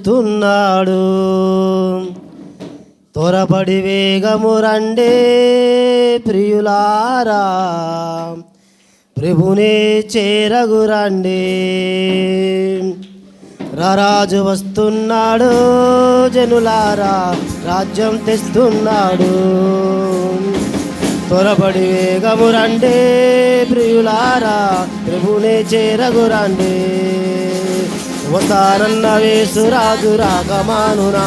తెస్తున్నాడు. త్వరపడి వేగము రండే ప్రియులారా, ప్రభునే చేరగురండి. రారాజు వస్తున్నాడు జనులారా, రాజ్యం తెస్తున్నాడు. త్వరపడి వేగము రండే ప్రియులారా, ప్రభునే చేరగురండి. వస్తానన్న యేసురాజు రాకమానునా,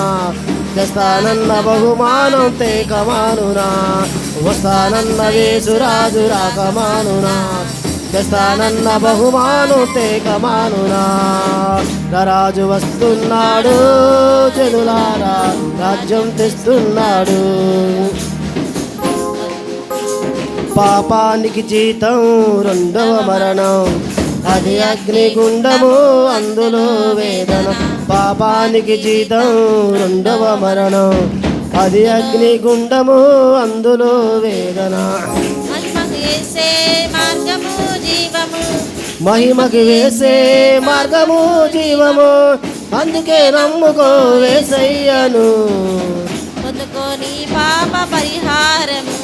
తెస్తానన్న బహుమానం తేకమానునా. వస్తానన్న యేసురాజు రాకమానునా, తెస్తానన్న బహుమానం తేకమానునా. రాజు వస్తున్నాడు జనులారా, రాజ్యం తెస్తున్నాడు. పాపానికి జీతం రెండవ మరణం, అది అగ్నిగుండము అందులో వేదన. పాపానికి జీతం రెండవ మరణం, అది అగ్నిగుండము అందులో వేదన. మహిమకి వేసే మార్గము జీవము, అందుకే నమ్ముకో యేసయ్యను. పొందుకోని పాప పరిహారము,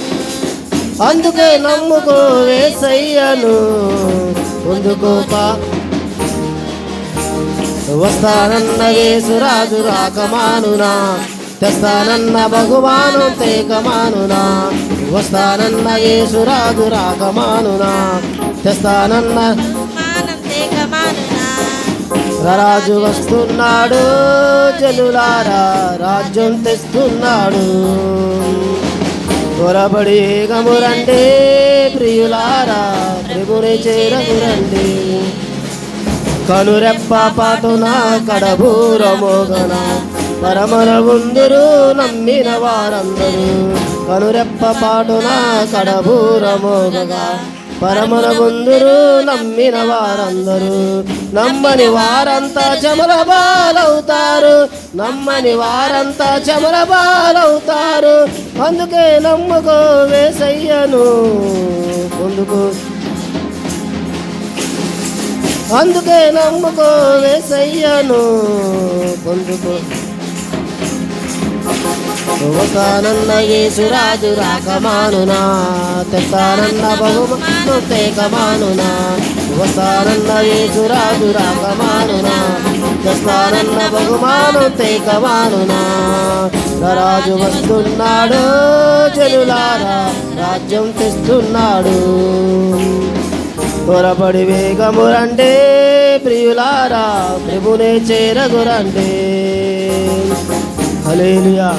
అందుకే నమ్ముకో యేసయ్యను. పొందుకో వస్తానన్న యేసురాజు రాకమానునా, తెస్తానన్న బహుమానం తేకమానునా. వస్తానన్న యేసురాజు రాకమానునా, తెస్తానన్న రాజు వస్తున్నాడు జనులారా, రాజ్యం తెస్తున్నాడు. త్వరపడి వేగము రండి ప్రియులారా, ప్రభుని చేరగురండి. కనురెప్ప పాటున కడబూరమోగన, పరమన ఉందురు నమ్మిన వారందరూ. కనురెప్ప పాటున కడబూరమోగగా, పరమన ఉందురు నమ్మిన వారందరూ. నమ్మని వారంతా చమల బాలవుతారు, నమ్మని వారంతా చమల బాలవుతారు. అందుకే నమ్ముకో యేసయ్యను. పొందుకో అందుకే నమ్ముకో యేసయ్యను. పొందుకో వస్తానన్న యేసురాజు రాకమానునా, తెస్తానన్న బహుమానం తేకమానునా. వస్తానన్న యేసురాజు రాకమానునా, తెస్తానన్న బహుమానం తేకమానునా. రాజు వస్తున్నాడు జనులారా, రాజ్యం తెస్తున్నాడు. త్వరపడి వేగము రండే ప్రియులారా, ప్రభునే చేరగురండి. హల్లెలూయా.